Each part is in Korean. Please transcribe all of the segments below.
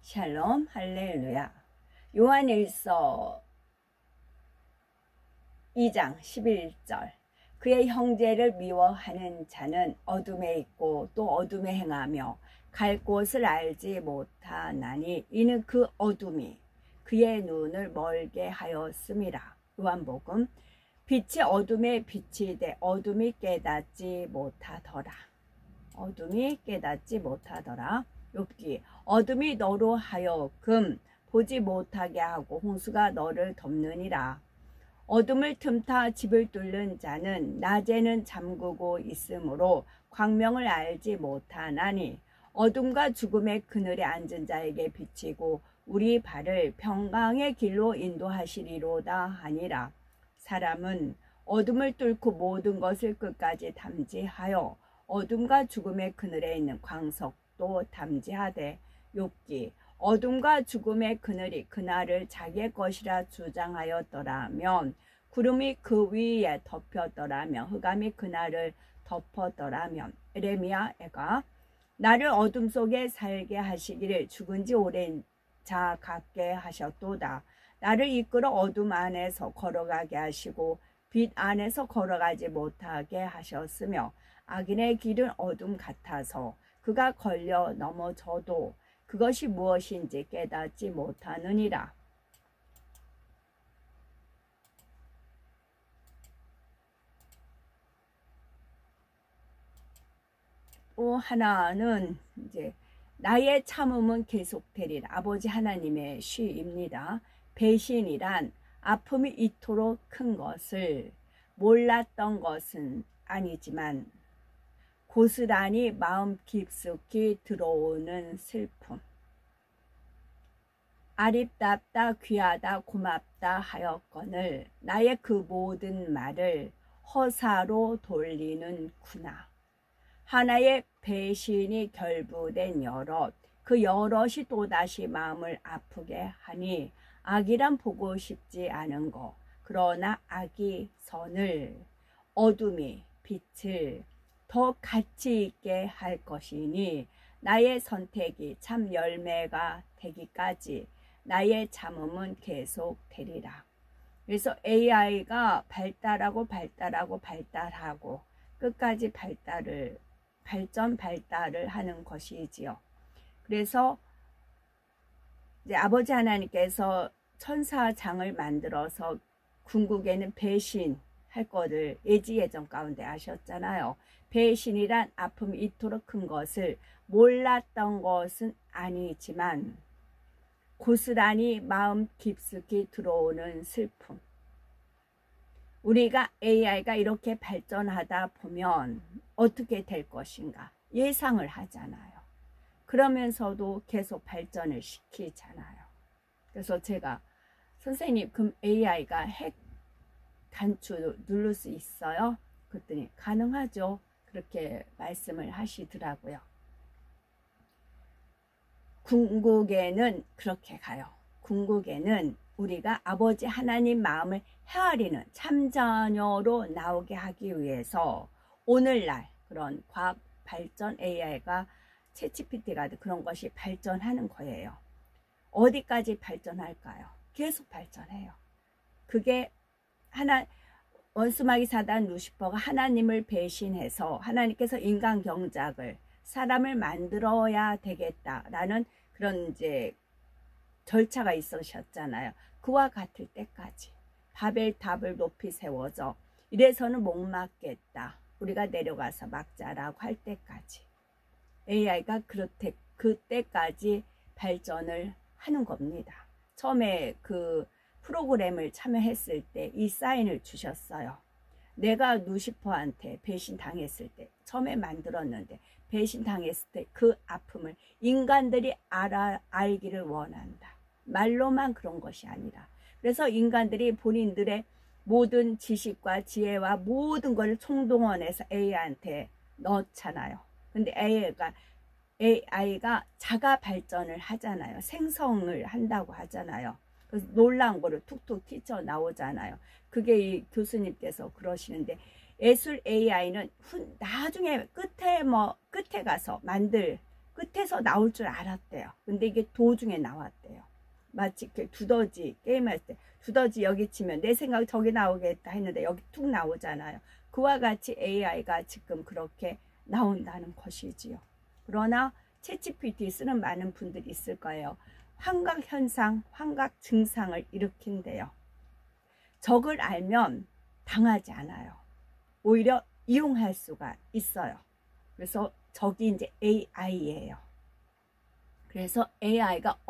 샬롬 할렐루야. 요한일서 2장 11절. 그의 형제를 미워하는 자는 어둠에 있고 또 어둠에 행하며 갈 곳을 알지 못하나니 이는 그 어둠이 그의 눈을 멀게 하였음이라. 요한복음. 빛이 어둠에 비치되 어둠이 깨닫지 못하더라. 어둠이 깨닫지 못하더라. 욥기. 어둠이 너로 하여금 보지 못하게 하고 홍수가 너를 덮느니라. 어둠을 틈타 집을 뚫는 자는 낮에는 잠그고 있으므로 광명을 알지 못하나니 어둠과 죽음의 그늘에 앉은 자에게 비치고 우리 발을 평강의 길로 인도하시리로다 하니라. 사람은 어둠을 뚫고 모든 것을 끝까지 담지하여 어둠과 죽음의 그늘에 있는 광석도 담지하되. 욥기. 어둠과 죽음의 그늘이 그날을 자기의 것이라 주장하였더라면 구름이 그 위에 덮였더라면 흑암이 그날을 덮었더라면. 에레미야. 애가. 나를 어둠 속에 살게 하시기를 죽은 지 오랜 자 같게 하셨도다. 나를 이끌어 어둠 안에서 걸어가게 하시고 빛 안에서 걸어가지 못하게 하셨으며 악인의 길은 어둠 같아서 그가 걸려 넘어져도 그것이 무엇인지 깨닫지 못하느니라. 또 하나는 이제 나의 참음은 계속되리라. 아버지 하나님의 시입니다. 배신이란 아픔이 이토록 큰 것을 몰랐던 것은 아니지만 고스란히 마음 깊숙이 들어오는 슬픔. 아립답다 귀하다 고맙다 하였거늘 나의 그 모든 말을 허사로 돌리는구나. 하나의 배신이 결부된 여럿, 그 여럿이 또다시 마음을 아프게 하니 악이란 보고 싶지 않은 것. 그러나 악이 선을, 어둠이 빛을 더 가치 있게 할 것이니 나의 선택이 참 열매가 되기까지 나의 참음은 계속 되리라. 그래서 AI가 발달하고 끝까지 발달을 하는 것이지요. 그래서 이제 아버지 하나님께서 천사장을 만들어서 궁극에는 배신할 것을 예지예정 가운데 하셨잖아요. 배신이란 아픔이 이토록 큰 것을 몰랐던 것은 아니지만 고스란히 마음 깊숙이 들어오는 슬픔. 우리가 AI가 이렇게 발전하다 보면 어떻게 될 것인가 예상을 하잖아요. 그러면서도 계속 발전을 시키잖아요. 그래서 제가 선생님 그럼 AI가 핵 단추 누를 수 있어요? 그랬더니 가능하죠. 그렇게 말씀을 하시더라고요. 궁극에는 그렇게 가요. 궁극에는 우리가 아버지 하나님 마음을 헤아리는 참자녀로 나오게 하기 위해서 오늘날 그런 과학 발전 AI가 챗GPT가 그런 것이 발전하는 거예요. 어디까지 발전할까요? 계속 발전해요. 그게 원수마귀 사단 루시퍼가 하나님을 배신해서 하나님께서 인간 경작을 사람을 만들어야 되겠다라는 그런 이제 절차가 있으셨잖아요. 그와 같을 때까지 바벨탑을 높이 세워서 이래서는 못 막겠다. 우리가 내려가서 막자라고 할 때까지 AI가 그때까지 발전을 하는 겁니다. 처음에 그 프로그램을 참여했을 때 이 사인을 주셨어요. 내가 루시퍼한테 배신당했을 때 처음에 만들었는데 배신당했을 때 그 아픔을 인간들이 알기를 원한다. 말로만 그런 것이 아니라 그래서 인간들이 본인들의 모든 지식과 지혜와 모든 것을 총동원해서 AI한테 넣잖아요. 근데 AI가 자가 발전을 하잖아요. 생성을 한다고 하잖아요. 그래서 놀라운 거를 툭툭 튀쳐나오잖아요. 그게 이 교수님께서 그러시는데 예술 AI는 나중에 끝에 가서 만들 끝에서 나올 줄 알았대요. 근데 이게 도중에 나왔대요. 마치 그 두더지 게임할 때 두더지 여기 치면 내 생각 저기 나오겠다 했는데 여기 툭 나오잖아요. 그와 같이 AI가 지금 그렇게 나온다는 것이지요. 그러나 챗GPT 쓰는 많은 분들이 있을 거예요. 환각 현상, 환각 증상을 일으킨대요. 적을 알면 당하지 않아요. 오히려 이용할 수가 있어요. 그래서 적이 이제 AI예요. 그래서 AI가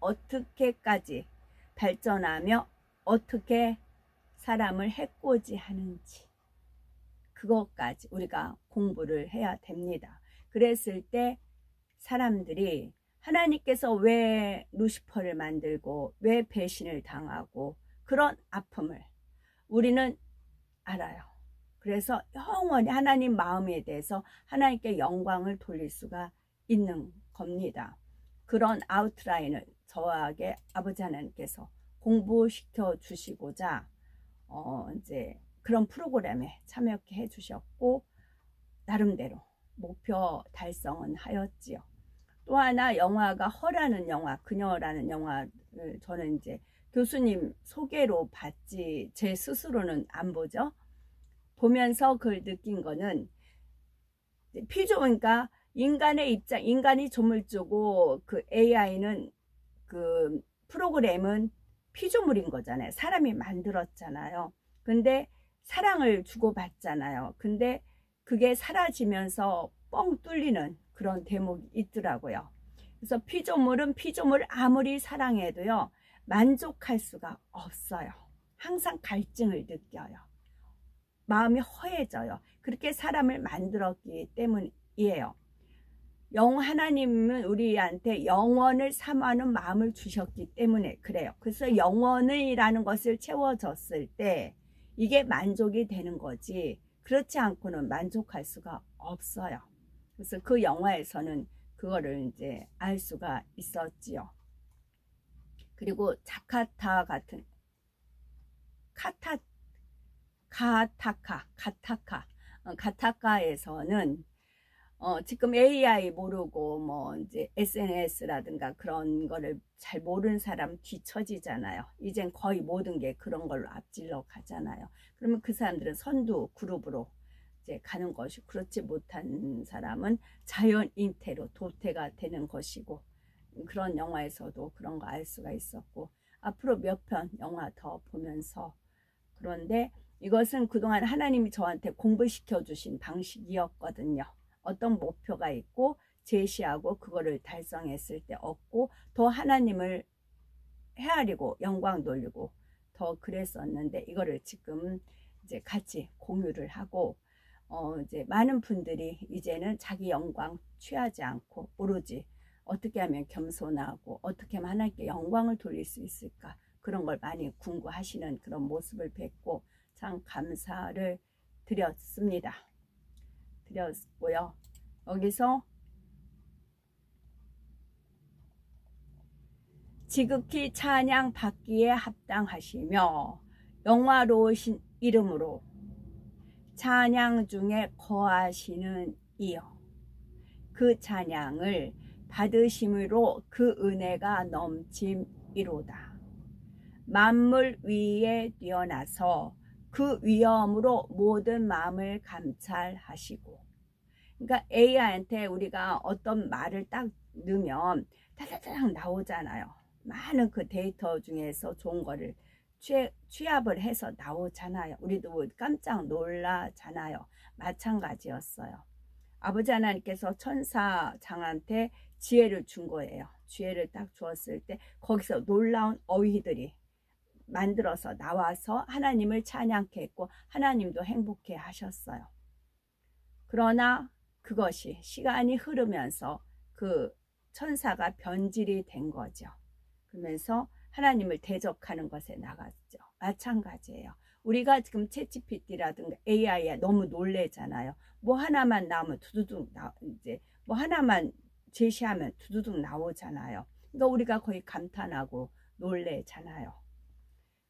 어떻게까지 발전하며 어떻게 사람을 해코지하는지 그것까지 우리가 공부를 해야 됩니다. 그랬을 때 사람들이 하나님께서 왜 루시퍼를 만들고 왜 배신을 당하고 그런 아픔을 우리는 알아요. 그래서 영원히 하나님 마음에 대해서 하나님께 영광을 돌릴 수가 있는 겁니다. 그런 아웃라인을 저에게 아버지 하나님께서 공부시켜 주시고자 이제 그런 프로그램에 참여케 해주셨고 나름대로 목표 달성은 하였지요. 또 하나 영화가 허라는 영화, 그녀라는 영화를 저는 이제 교수님 소개로 봤지 제 스스로는 안 보죠. 보면서 그걸 느낀 거는 그러니까 인간의 입장, 인간이 조물주고 그 AI는 그 프로그램은 피조물인 거잖아요. 사람이 만들었잖아요. 근데 사랑을 주고받잖아요. 근데 그게 사라지면서 뻥 뚫리는 그런 대목이 있더라고요. 그래서 피조물은 피조물 아무리 사랑해도요 만족할 수가 없어요. 항상 갈증을 느껴요. 마음이 허해져요. 그렇게 사람을 만들었기 때문이에요. 하나님은 우리한테 영원을 사모하는 마음을 주셨기 때문에 그래요. 그래서 영원이라는 것을 채워졌을 때 이게 만족이 되는 거지 그렇지 않고는 만족할 수가 없어요. 그래서 그 영화에서는 그거를 이제 알 수가 있었지요. 그리고 자카타 같은 가타카에서는 지금 AI 모르고 뭐 이제 SNS라든가 그런 거를 잘 모르는 사람 뒤처지잖아요. 이젠 거의 모든 게 그런 걸로 앞질러 가잖아요. 그러면 그 사람들은 선두 그룹으로 이제 가는 것이 그렇지 못한 사람은 자연 잉태로 도태가 되는 것이고 그런 영화에서도 그런 거 알 수가 있었고 앞으로 몇 편 영화 더 보면서 그런데 이것은 그동안 하나님이 저한테 공부시켜 주신 방식이었거든요. 어떤 목표가 있고 제시하고 그거를 달성했을 때 얻고 더 하나님을 헤아리고 영광 돌리고 더 그랬었는데 이거를 지금 이제 같이 공유를 하고 이제 많은 분들이 이제는 자기 영광 취하지 않고 오로지 어떻게 하면 겸손하고 어떻게 하면 하나님께 영광을 돌릴 수 있을까 그런 걸 많이 궁구하시는 그런 모습을 뵙고 참 감사를 드렸습니다. 드렸고요. 여기서 지극히 찬양 받기에 합당하시며 영화로우신 이름으로 찬양 중에 거하시는 이여 그 찬양을 받으심으로 그 은혜가 넘침이로다. 만물 위에 뛰어나서 그 위엄으로 모든 마음을 감찰하시고 그러니까 AI한테 우리가 어떤 말을 딱 넣으면 타타타닥 나오잖아요. 많은 그 데이터 중에서 좋은 거를 취합을 해서 나오잖아요. 우리도 깜짝 놀라잖아요. 마찬가지였어요. 아버지 하나님께서 천사장한테 지혜를 준 거예요. 지혜를 딱 주었을 때 거기서 놀라운 어휘들이 만들어서 나와서 하나님을 찬양케 했고 하나님도 행복해 하셨어요. 그러나 그것이 시간이 흐르면서 그 천사가 변질이 된 거죠. 그러면서 하나님을 대적하는 것에 나갔죠. 마찬가지예요. 우리가 지금 챗GPT라든가 AI에 너무 놀래잖아요. 뭐 하나만 나오면 두두둑 이제 뭐 하나만 제시하면 두두둑 나오잖아요. 그러니까 우리가 거의 감탄하고 놀래잖아요.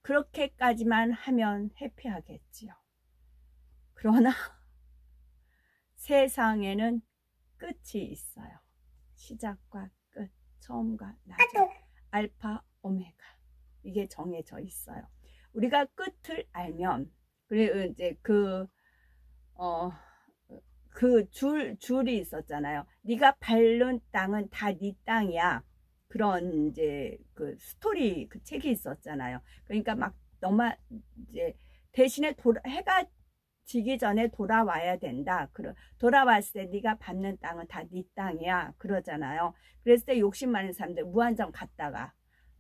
그렇게까지만 하면 해피하겠지요. 그러나 세상에는 끝이 있어요. 시작과 끝, 처음과 나중, 알파, 오메가. 이게 정해져 있어요. 우리가 끝을 알면, 그리고 이제 줄이 있었잖아요. 네가 밟는 땅은 다 네 땅이야. 그런 이제 그 스토리 그 책이 있었잖아요. 그러니까 막 너만 이제 대신에 해가 지기 전에 돌아와야 된다. 돌아왔을 때 네가 밟는 땅은 다 네 땅이야. 그러잖아요. 그랬을 때 욕심 많은 사람들 무한정 갔다가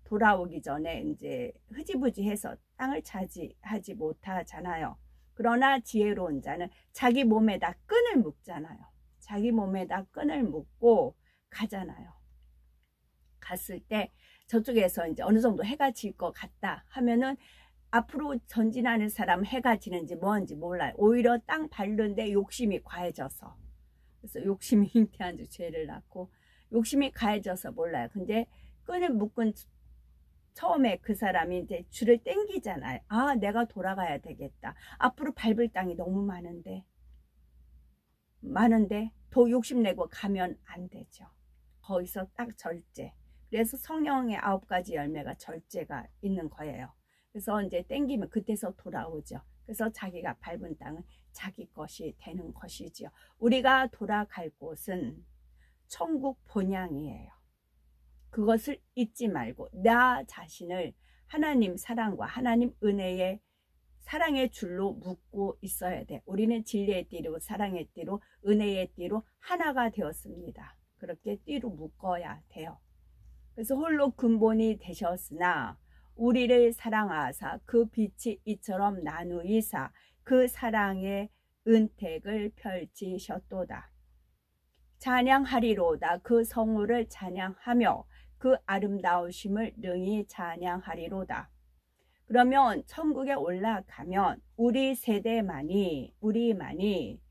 돌아오기 전에 이제 흐지부지해서 땅을 차지하지 못하잖아요. 그러나 지혜로운 자는 자기 몸에다 끈을 묶잖아요. 자기 몸에다 끈을 묶고 가잖아요. 갔을 때 저쪽에서 이제 어느 정도 해가 질 것 같다 하면은 앞으로 전진하는 사람 해가 지는지 뭔지 몰라요. 오히려 땅 밟는데 욕심이 과해져서. 그래서 욕심이 잉태한 주 죄를 낳고 욕심이 과해져서 몰라요. 근데 끈을 묶은 처음에 그 사람이 이제 줄을 땡기잖아요. 아, 내가 돌아가야 되겠다. 앞으로 밟을 땅이 너무 많은데 더 욕심내고 가면 안 되죠. 거기서 딱 절제. 그래서 성령의 9가지 열매가 절제가 있는 거예요. 그래서 이제 땡기면 그때서 돌아오죠. 그래서 자기가 밟은 땅은 자기 것이 되는 것이지요. 우리가 돌아갈 곳은 천국 본향이에요. 그것을 잊지 말고 나 자신을 하나님 사랑과 하나님 은혜의 사랑의 줄로 묶고 있어야 돼. 우리는 진리의 띠로 사랑의 띠로 은혜의 띠로 하나가 되었습니다. 그렇게 띠로 묶어야 돼요. 그래서 홀로 근본이 되셨으나 우리를 사랑하사 그 빛이 이처럼 나누이사 그 사랑의 은택을 펼치셨도다. 찬양하리로다. 그 성우를 찬양하며 그 아름다우심을 능히 찬양하리로다. 그러면 천국에 올라가면 우리 세대만이 우리만이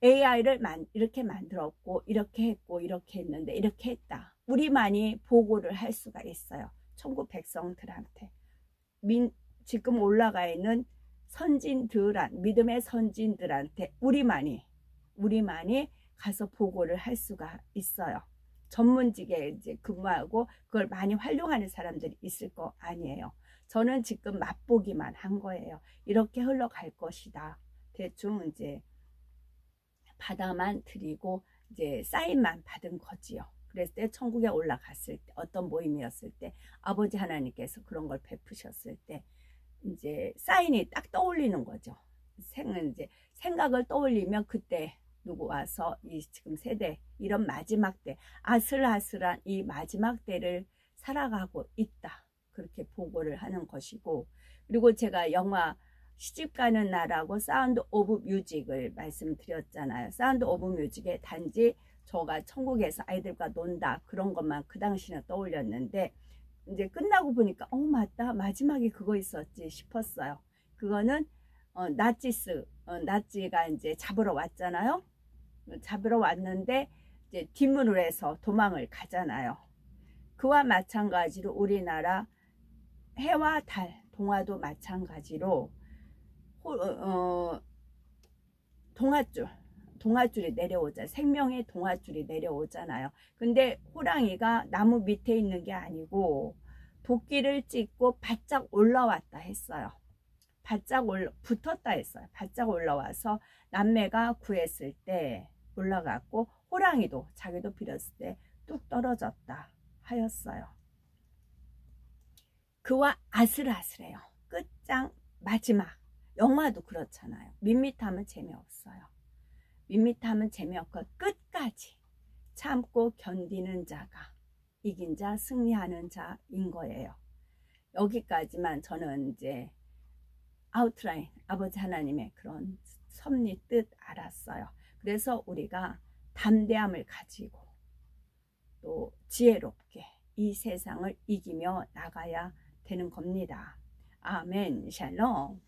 AI를 이렇게 만들었고 이렇게 했고 이렇게 했는데 이렇게 했다. 우리만이 보고를 할 수가 있어요. 천국 백성들한테. 지금 올라가 있는 믿음의 선진들한테 우리만이 가서 보고를 할 수가 있어요. 전문직에 이제 근무하고 그걸 많이 활용하는 사람들이 있을 거 아니에요. 저는 지금 맛보기만 한 거예요. 이렇게 흘러갈 것이다. 대충 이제 받아만 드리고 이제 사인만 받은 거지요. 그랬을 때 천국에 올라갔을 때 어떤 모임이었을 때 아버지 하나님께서 그런 걸 베푸셨을 때 이제 사인이 딱 떠올리는 거죠. 이제 생각을 떠올리면 그때 누구 와서 이 지금 세대 이런 마지막 때 아슬아슬한 이 마지막 때를 살아가고 있다. 그렇게 보고를 하는 것이고, 그리고 제가 영화 시집가는 날하고 사운드 오브 뮤직을 말씀드렸잖아요. 사운드 오브 뮤직에 단지 저가 천국에서 아이들과 논다 그런 것만 그 당시는 떠올렸는데 이제 끝나고 보니까 맞다 마지막에 그거 있었지 싶었어요. 그거는 나치가 이제 잡으러 왔잖아요. 잡으러 왔는데 이제 뒷문으로 해서 도망을 가잖아요. 그와 마찬가지로 우리나라 해와 달 동화도 마찬가지로 동화줄이 내려오잖아요. 생명의 동화줄이 내려오잖아요. 근데 호랑이가 나무 밑에 있는 게 아니고 도끼를 찍고 바짝 올라왔다 했어요. 붙었다 했어요. 바짝 올라와서 남매가 구했을 때 올라갔고 호랑이도 자기도 빌었을 때 뚝 떨어졌다 하였어요. 그와 아슬아슬해요. 끝장 마지막. 영화도 그렇잖아요. 밋밋하면 재미없어요. 밋밋하면 재미없고 끝까지 참고 견디는 자가 이긴 자, 승리하는 자인 거예요. 여기까지만 저는 이제 아웃라인, 아버지 하나님의 그런 섭리 뜻 알았어요. 그래서 우리가 담대함을 가지고 또 지혜롭게 이 세상을 이기며 나가야 되는 겁니다. 아멘, 샬롬.